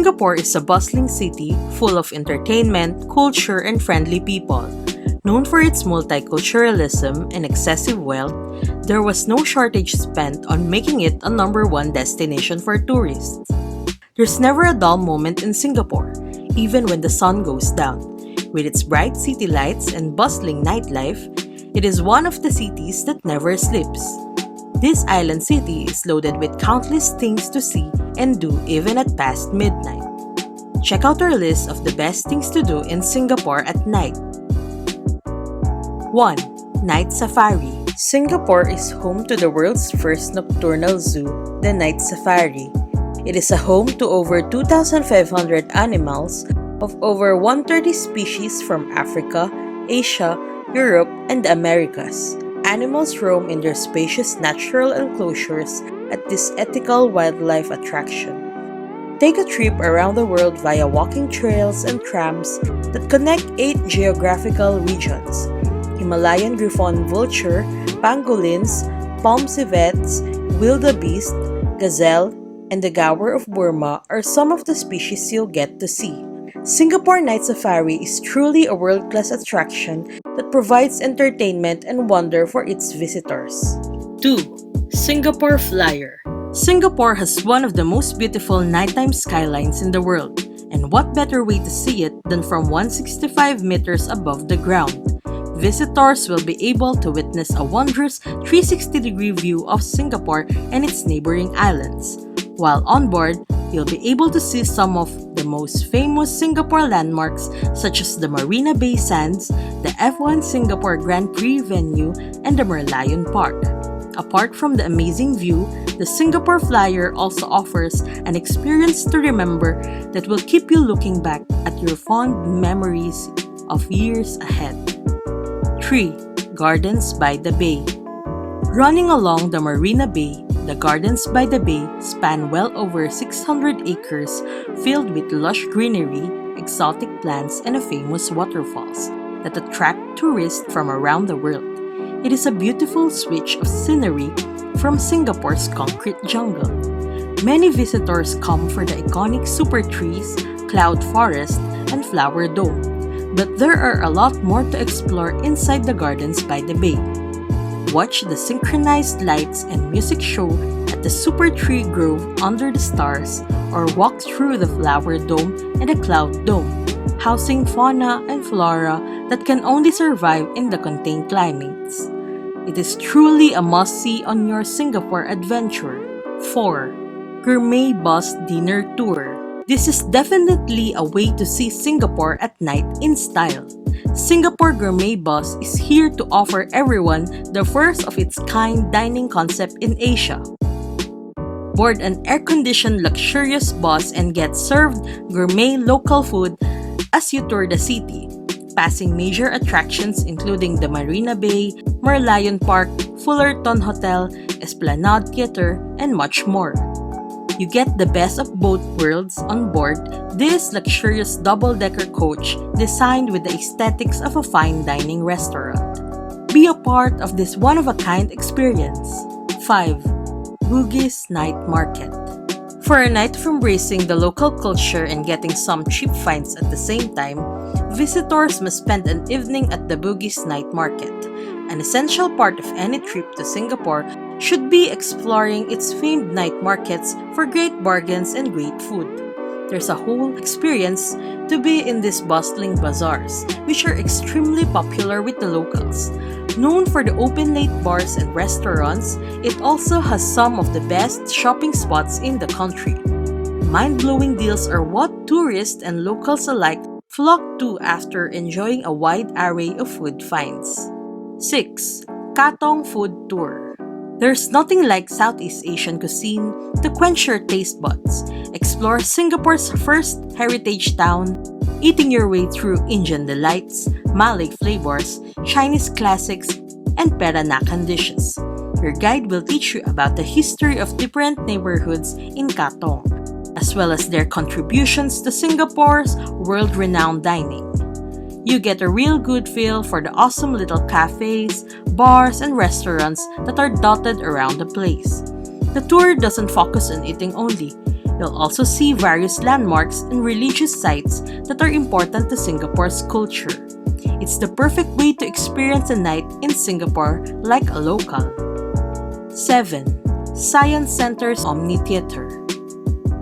Singapore is a bustling city full of entertainment, culture, and friendly people. Known for its multiculturalism and excessive wealth, there was no shortage spent on making it a #1 destination for tourists. There's never a dull moment in Singapore, even when the sun goes down. With its bright city lights and bustling nightlife, it is one of the cities that never sleeps. This island city is loaded with countless things to see and do even at past midnight. Check out our list of the best things to do in Singapore at night. 1. Night Safari. Singapore is home to the world's first nocturnal zoo, the Night Safari. It is a home to over 2,500 animals of over 130 species from Africa, Asia, Europe, and the Americas. Animals roam in their spacious natural enclosures at this ethical wildlife attraction. Take a trip around the world via walking trails and trams that connect 8 geographical regions. Himalayan griffon vulture, pangolins, palm civets, wildebeest, gazelle, and the gaur of Burma are some of the species you'll get to see. Singapore Night Safari is truly a world-class attraction that provides entertainment and wonder for its visitors. 2. Singapore Flyer. Singapore has one of the most beautiful nighttime skylines in the world, and what better way to see it than from 165 meters above the ground? Visitors will be able to witness a wondrous 360-degree view of Singapore and its neighboring islands. While on board, you'll be able to see some of the most famous Singapore landmarks such as the Marina Bay Sands, the F1 Singapore Grand Prix venue, and the Merlion Park. Apart from the amazing view, the Singapore Flyer also offers an experience to remember that will keep you looking back at your fond memories of years ahead. 3. Gardens by the Bay. Running along the Marina Bay, the Gardens by the Bay span well over 600 acres filled with lush greenery, exotic plants, and famous waterfalls that attract tourists from around the world. It is a beautiful switch of scenery from Singapore's concrete jungle. Many visitors come for the iconic super trees, cloud forest, and flower dome. But there are a lot more to explore inside the Gardens by the Bay. Watch the synchronized lights and music show at the Super Tree Grove under the stars, or walk through the Flower Dome and the Cloud Dome, housing fauna and flora that can only survive in the contained climates. It is truly a must-see on your Singapore adventure. 4. Gourmet Bus Dinner Tour. This is definitely a way to see Singapore at night in style. Singapore Gourmet Bus is here to offer everyone the first of its kind dining concept in Asia. Board an air-conditioned luxurious bus and get served gourmet local food as you tour the city, passing major attractions including the Marina Bay, Merlion Park, Fullerton Hotel, Esplanade Theater, and much more. You get the best of both worlds on board this luxurious double-decker coach designed with the aesthetics of a fine dining restaurant. Be a part of this one-of-a-kind experience. 5. Bugis Night Market. For a night of embracing the local culture and getting some cheap finds at the same time, visitors must spend an evening at the Bugis Night Market. An essential part of any trip to Singapore should be exploring its famed night markets for great bargains and great food. There's a whole experience to be in these bustling bazaars, which are extremely popular with the locals. Known for the open late bars and restaurants, it also has some of the best shopping spots in the country. Mind-blowing deals are what tourists and locals alike flock to after enjoying a wide array of food finds. 6. KATONG Food Tour. There's nothing like Southeast Asian cuisine to quench your taste buds. Explore Singapore's first heritage town, eating your way through Indian delights, Malay flavors, Chinese classics, and Peranakan dishes. Your guide will teach you about the history of different neighborhoods in Ketong, as well as their contributions to Singapore's world-renowned dining. You get a real good feel for the awesome little cafes, bars, and restaurants that are dotted around the place. The tour doesn't focus on eating only. You'll also see various landmarks and religious sites that are important to Singapore's culture. It's the perfect way to experience a night in Singapore like a local. 7. Science Center's OMNI-THEATRE.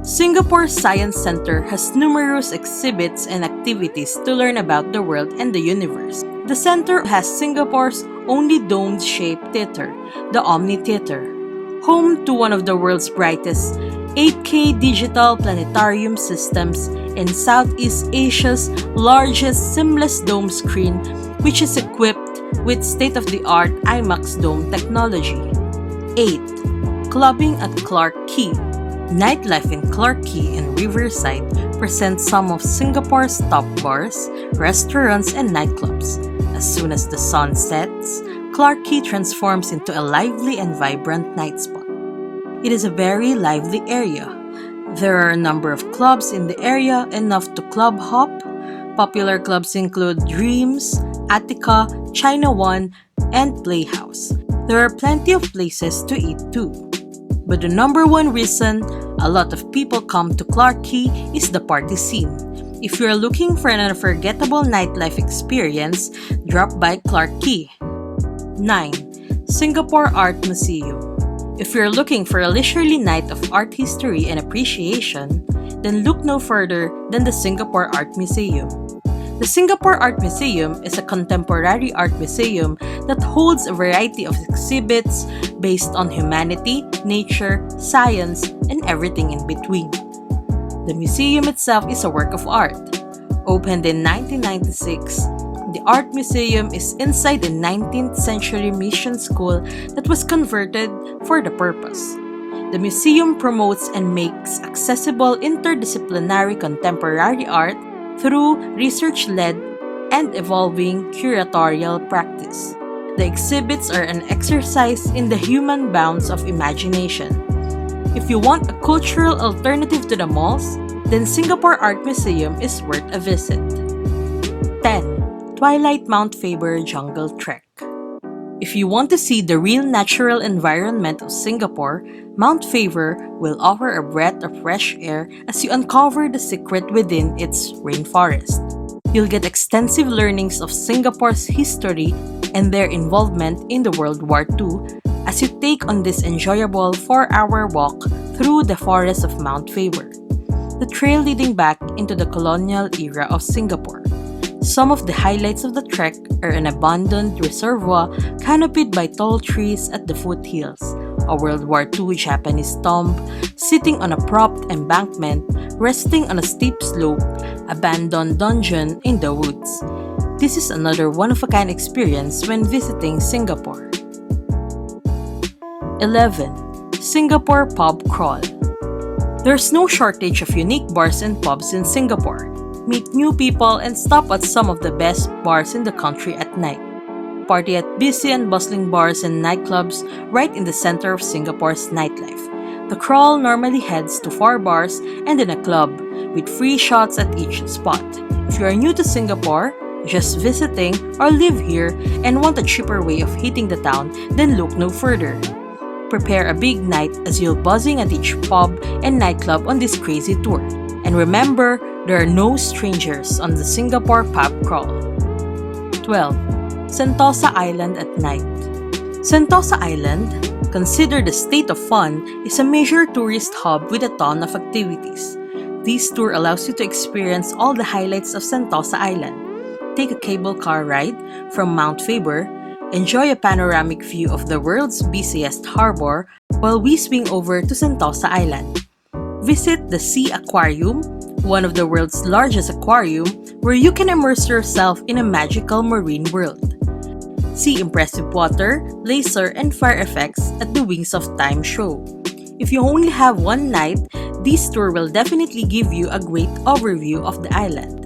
Singapore's Science Center has numerous exhibits and activities to learn about the world and the universe. The center has Singapore's only dome-shaped theater, the OMNI-THEATRE, home to one of the world's brightest 8K digital planetarium systems and Southeast Asia's largest seamless dome screen, which is equipped with state-of-the-art IMAX dome technology. 8. Clubbing at Clarke Quay. Nightlife in Clarke Quay and Riverside presents some of Singapore's top bars, restaurants, and nightclubs. As soon as the sun sets, Clarke Quay transforms into a lively and vibrant night spot. It is a very lively area. There are a number of clubs in the area, enough to club hop. Popular clubs include Dreams, Attica, China One, and Playhouse. There are plenty of places to eat too. But the number one reason a lot of people come to Clarke Quay is the party scene. If you are looking for an unforgettable nightlife experience, drop by Clarke Quay. 9. Singapore Art Museum. If you're looking for a leisurely night of art history and appreciation, then look no further than the Singapore Art Museum. The Singapore Art Museum is a contemporary art museum that holds a variety of exhibits based on humanity, nature, science, and everything in between. The museum itself is a work of art. Opened in 1996, the Art Museum is inside a 19th century mission school that was converted for the purpose. The museum promotes and makes accessible interdisciplinary contemporary art through research-led and evolving curatorial practice. The exhibits are an exercise in the human bounds of imagination. If you want a cultural alternative to the malls, then Singapore Art Museum is worth a visit. 10. Twilight Mount Faber Jungle Trek. If you want to see the real natural environment of Singapore, Mount Faber will offer a breath of fresh air as you uncover the secret within its rainforest. You'll get extensive learnings of Singapore's history and their involvement in the World War II as you take on this enjoyable 4-hour walk through the forest of Mount Faber, the trail leading back into the colonial era of Singapore. Some of the highlights of the trek are an abandoned reservoir canopied by tall trees at the foothills, a World War II Japanese tomb sitting on a propped embankment resting on a steep slope, abandoned dungeon in the woods. This is another one-of-a-kind experience when visiting Singapore. 11. Singapore Pub Crawl. There's no shortage of unique bars and pubs in Singapore. Meet new people and stop at some of the best bars in the country at night. Party at busy and bustling bars and nightclubs right in the center of Singapore's nightlife. The crawl normally heads to 4 bars and then a club, with free shots at each spot. If you are new to Singapore, just visiting, or live here and want a cheaper way of hitting the town, then look no further. Prepare a big night as you'll buzzing at each pub and nightclub on this crazy tour. And remember, there are no strangers on the Singapore Pub Crawl. 12. Sentosa Island at night. Sentosa Island, considered a state of fun, is a major tourist hub with a ton of activities. This tour allows you to experience all the highlights of Sentosa Island. Take a cable car ride from Mount Faber, enjoy a panoramic view of the world's busiest harbor while we swing over to Sentosa Island. Visit the Sea Aquarium, one of the world's largest aquarium, where you can immerse yourself in a magical marine world. See impressive water, laser, and fire effects at the Wings of Time show. If you only have one night, this tour will definitely give you a great overview of the island.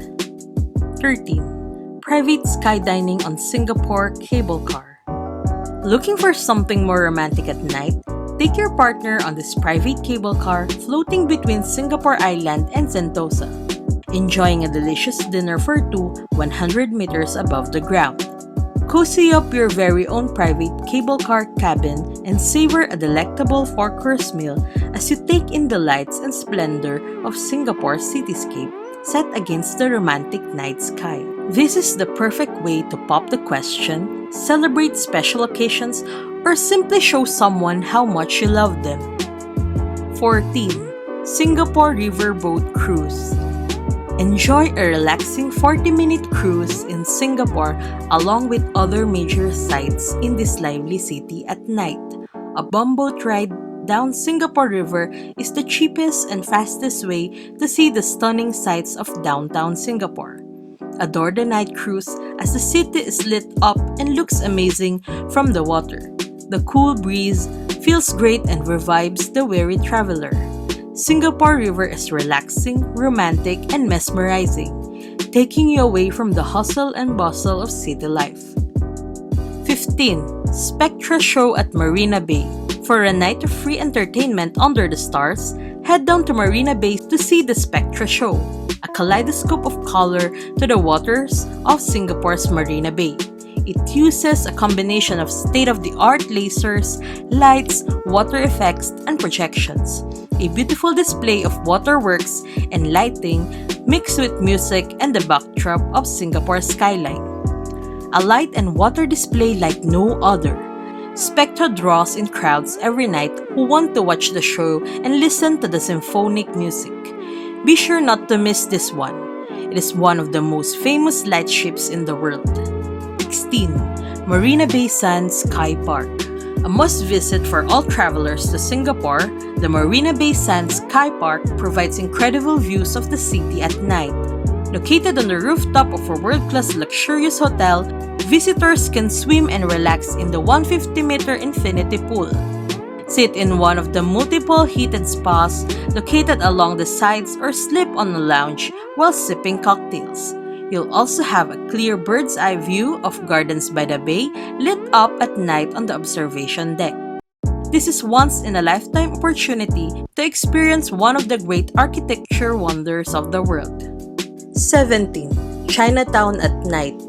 13. Private skydining on Singapore Cable Car. Looking for something more romantic at night? Take your partner on this private cable car floating between Singapore Island and Sentosa, enjoying a delicious dinner for two 100 meters above the ground. Cozy up your very own private cable car cabin and savor a delectable four-course meal as you take in the lights and splendor of Singapore's cityscape set against the romantic night sky. This is the perfect way to pop the question, celebrate special occasions, or simply show someone how much you love them. 14. Singapore Riverboat Cruise. Enjoy a relaxing 40-minute cruise in Singapore along with other major sites in this lively city at night. A bumboat ride down Singapore River is the cheapest and fastest way to see the stunning sights of downtown Singapore. Adore the night cruise as the city is lit up and looks amazing from the water. The cool breeze feels great and revives the weary traveler. Singapore River is relaxing, romantic, and mesmerizing, taking you away from the hustle and bustle of city life. 15. Spectra Show at Marina Bay. For a night of free entertainment under the stars, head down to Marina Bay to see the Spectra Show, a kaleidoscope of color to the waters of Singapore's Marina Bay. It uses a combination of state-of-the-art lasers, lights, water effects, and projections. A beautiful display of waterworks and lighting mixed with music and the backdrop of Singapore's skyline. A light and water display like no other. Spectra draws in crowds every night who want to watch the show and listen to the symphonic music. Be sure not to miss this one. It is one of the most famous lightships in the world. 16. Marina Bay Sands SKYPARK. A must-visit for all travelers to Singapore, the Marina Bay Sands SKYPARK provides incredible views of the city at night. Located on the rooftop of a world-class luxurious hotel, visitors can swim and relax in the 150-meter infinity pool. Sit in one of the multiple heated spas located along the sides or sleep on a lounge while sipping cocktails. You'll also have a clear bird's eye view of Gardens by the Bay lit up at night on the observation deck. This is once-in-a-lifetime opportunity to experience one of the great architecture wonders of the world. 17. Chinatown at night.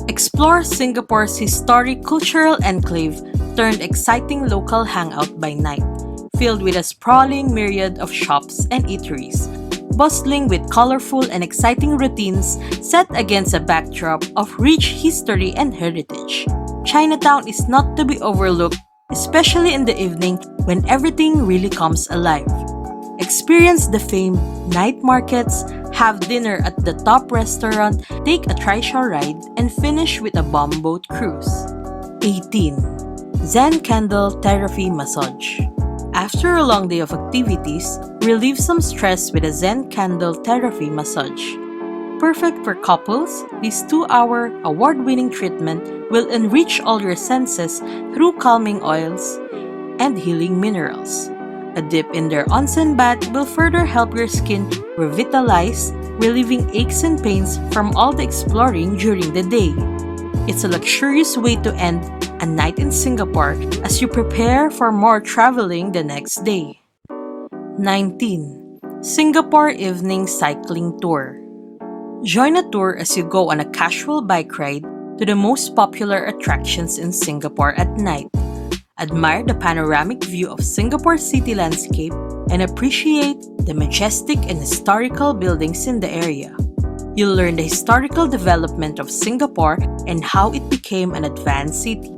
Explore Singapore's historic cultural enclave turned exciting local hangout by night, filled with a sprawling myriad of shops and eateries, bustling with colorful and exciting routines set against a backdrop of rich history and heritage. Chinatown is not to be overlooked, especially in the evening when everything really comes alive. Experience the famed night markets, have dinner at the top restaurant, take a Trishaw ride, and finish with a bumboat cruise. 18. Zen Candle Therapy Massage. After a long day of activities, relieve some stress with a Zen Candle Therapy Massage. Perfect for couples, this 2-hour award-winning treatment will enrich all your senses through calming oils and healing minerals. A dip in their onsen bath will further help your skin revitalize, relieving aches and pains from all the exploring during the day. It's a luxurious way to end a night in Singapore as you prepare for more traveling the next day. 19. Singapore Evening Cycling Tour. Join a tour as you go on a casual bike ride to the most popular attractions in Singapore at night. Admire the panoramic view of Singapore city landscape and appreciate the majestic and historical buildings in the area. You'll learn the historical development of Singapore and how it became an advanced city.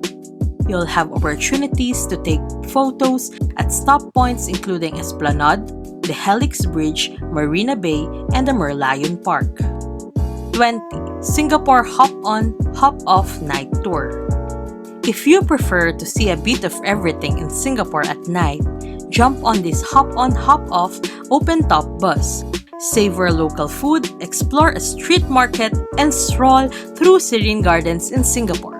You'll have opportunities to take photos at stop points including Esplanade, the Helix Bridge, Marina Bay, and the Merlion Park. 20. Singapore Hop-On, Hop-Off Night Tour. If you prefer to see a bit of everything in Singapore at night, jump on this Hop-On, Hop-Off open-top bus. Savor local food, explore a street market, and stroll through serene gardens in Singapore.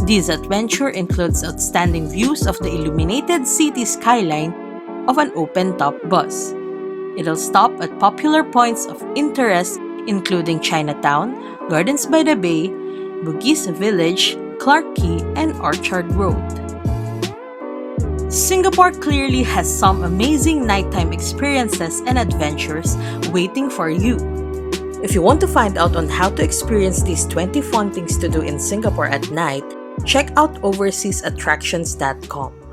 This adventure includes outstanding views of the illuminated city skyline of an open-top bus. It'll stop at popular points of interest including Chinatown, Gardens by the Bay, Bugis Village, Clarke, and Orchard Road. Singapore clearly has some amazing nighttime experiences and adventures waiting for you. If you want to find out on how to experience these 20 fun things to do in Singapore at night, check out overseasattractions.com.